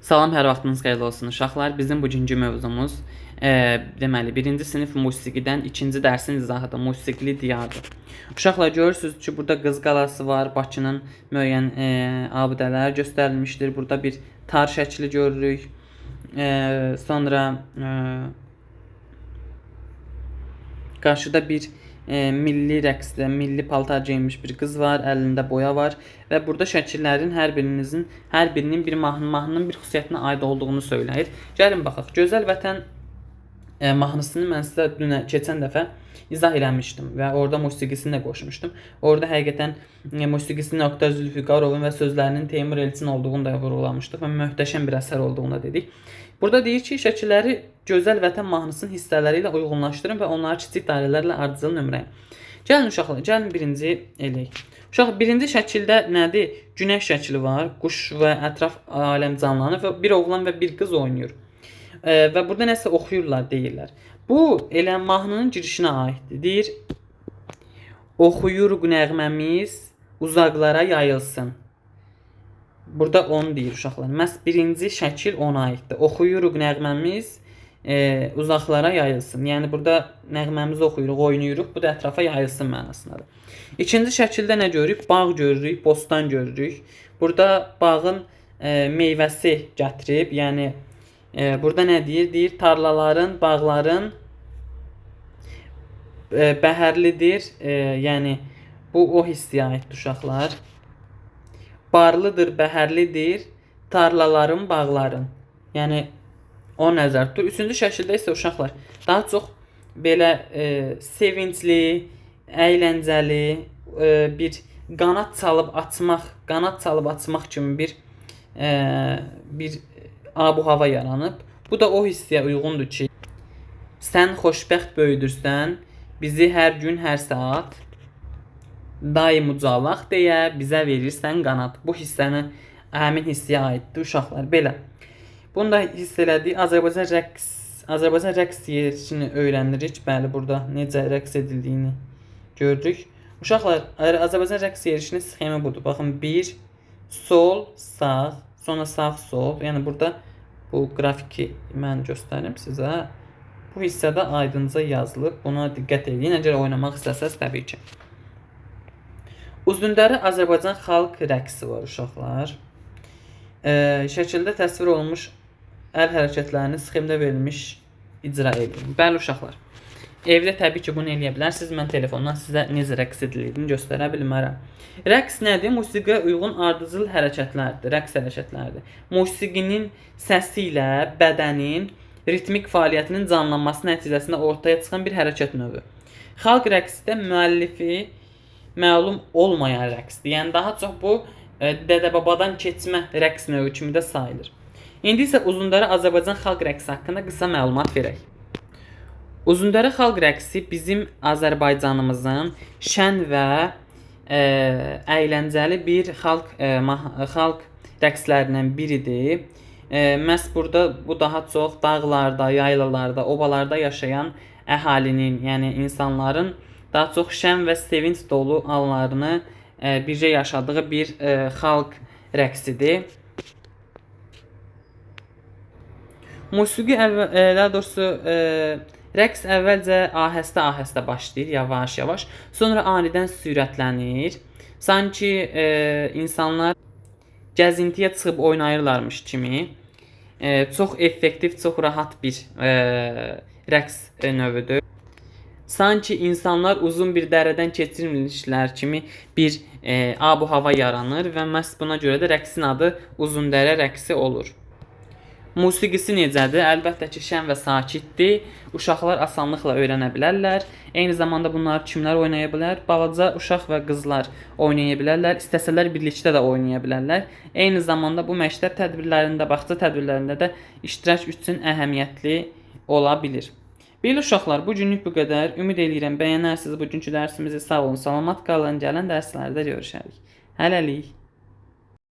Salam, hər vaxtınız xeyirli olsun uşaqlar. Bizim bugünkü mövzumuz deməli 1-ci sinif musiqidən 2-ci dərsin izahıdır. Musiqili diyardır. Uşaqlar görürsüz ki, burada Qız qalası var. Bakının müəyyən abidələri göstərilmişdir. Burada bir tar şəkli görürük. Sonra qarşıda bir milli rəqsdə, milli paltar geyinmiş bir qız var, əlində boya var və burada şəkillərin hər birinin bir mahnının bir xüsusiyyətinə aid olduğunu söyləyir. Gəlin baxaq. Gözəl Vətən mahnısını mən sizə keçən dəfə izah eləmişdim və orada musiqisini də qoşmuşdum. Orada həqiqətən musiqisini Oqtay Zülfiqarovun və sözlərinin Teymur Elçin olduğunu da vurğulamışdıq və möhtəşəm bir əsər olduğunu dedik. Burada deyir ki, şəkilləri Gözəl Vətən mahnısının hissələri ilə uyğunlaşdırın və onları kiçik dairələrlə ardıcıl nömrələyin. Gəlin uşaqlar, gəlin birinci eləyək. Uşaq, birinci şəkildə nədir? Günəş şəkli var, quş və ətraf aləm canlanır və bir oğlan və bir qız oynayır. Və burada nəsə oxuyurlar, deyirlər. Bu elə mahnının girişinə aiddir. Deyir, oxuyur nəğməmiz uzaqlara yayılsın. Burada onu deyir uşaqlar. Məhz birinci şəkil ona aiddir. Oxuyuruq nəğməmiz uzaqlara yayılsın. Yəni burada nəğməmizi oxuyuruq, oynayırıq. Bu da ətrafa yayılsın mənasındadır. İkinci şəkildə nə görürük? Bağ görürük, bostan görürük. Burada bağın meyvəsi gətirib. Yəni burada nə deyir? Deyir tarlaların, bağların bəhərlidir. Yəni bu o hissiyə aiddir uşaqlar. Barlıdır, bəhərlidir, tarlaların, bağların. Yəni, o nəzər tutur. Üçüncü şəkildə isə uşaqlar daha çox belə sevincli, əyləncəli, bir qanad çalıb açmaq kimi bir abu-hava yaranıb. Bu da o hissiyə uyğundur ki, sən xoşbəxt böyüdürsən, bizi hər gün, hər saat daim ucalaq deyə bizə verirsən qanad. Bu hissəni həmin hissiyə aiddir uşaqlar. Belə. Bunu da hiss elədik. Azərbaycan rəqs yerişini öyrənirik. Bəli, burada necə rəqs edildiyini gördük. Uşaqlar, Azərbaycan rəqs yerişinin sxemi budur. Baxın, 1, sol, sağ, sonra sağ, sol. Yəni burada bu qrafiki mən göstərim sizə. Bu hissədə aydınca yazılıb. Buna diqqət edin. Əgər oynamaq istəsəz, təbii ki. Uzundərə Azərbaycan xalq rəqsi var uşaqlar. Şəkildə təsvir olunmuş əl hərəkətlərini sxemdə verilmiş icra edin. Bəli uşaqlar. Evdə təbii ki bunu eləyə bilərsiniz. Mən telefondan sizə necə rəqs edildiyini göstərə bilmərəm. Rəqs nədir? Musiqiyə uyğun ardıcıl hərəkətlərdir, rəqs hərəkətlərdir. Musiqinin səsi ilə bədənin ritmik fəaliyyətinin canlanması nəticəsində ortaya çıxan bir hərəkət növü. Xalq rəqsi də müəllifi məlum olmayan rəqsdir. Yəni daha çox bu dədə-babadan keçmə rəqs növü kimi də sayılır. İndi isə Uzundərə Azərbaycan xalq rəqsi haqqında qısa məlumat verək. Uzundərə xalq rəqsi bizim Azərbaycanımızın şən və əyləncəli bir xalq rəqslərindən biridir. Məhz burada bu daha çox dağlarda, yaylalarda, obalarda yaşayan əhalinin, yəni insanların daha çox şən və sevinç dolu anlarını bircə yaşadığı bir xalq rəqsidir. Musiqi daha doğrusu rəqs əvvəlcə ahəstə başlayır, yavaş-yavaş. Sonra anidən sürətlənir. Sanki insanlar gəzintiyə çıxıb oynayırlarmış kimi. Çox effektiv, çox rahat bir rəqs növüdür. Sanki insanlar uzun bir dərədən keçirmişlər kimi bir abu-hava yaranır və məhz buna görə də rəqsin adı Uzundərə rəqsi olur. Musiqisi necədir? Əlbəttə ki, şən və sakitdir. Uşaqlar asanlıqla öyrənə bilərlər. Eyni zamanda bunları kimlər oynaya bilər? Balaca uşaq və qızlar oynaya bilərlər. İstəsələr birlikdə də oynaya bilərlər. Eyni zamanda bu məktəb tədbirlərində, bağça tədbirlərində də iştirak üçün əhəmiyyətli ola bilir. Belə uşaqlar, bu günlük bu qədər. Ümid edirəm bəyənərsiniz bugünkü dərsimizi. Sağ olun, salamat qalın. Gələn dərslərdə görüşərik. Hələlik.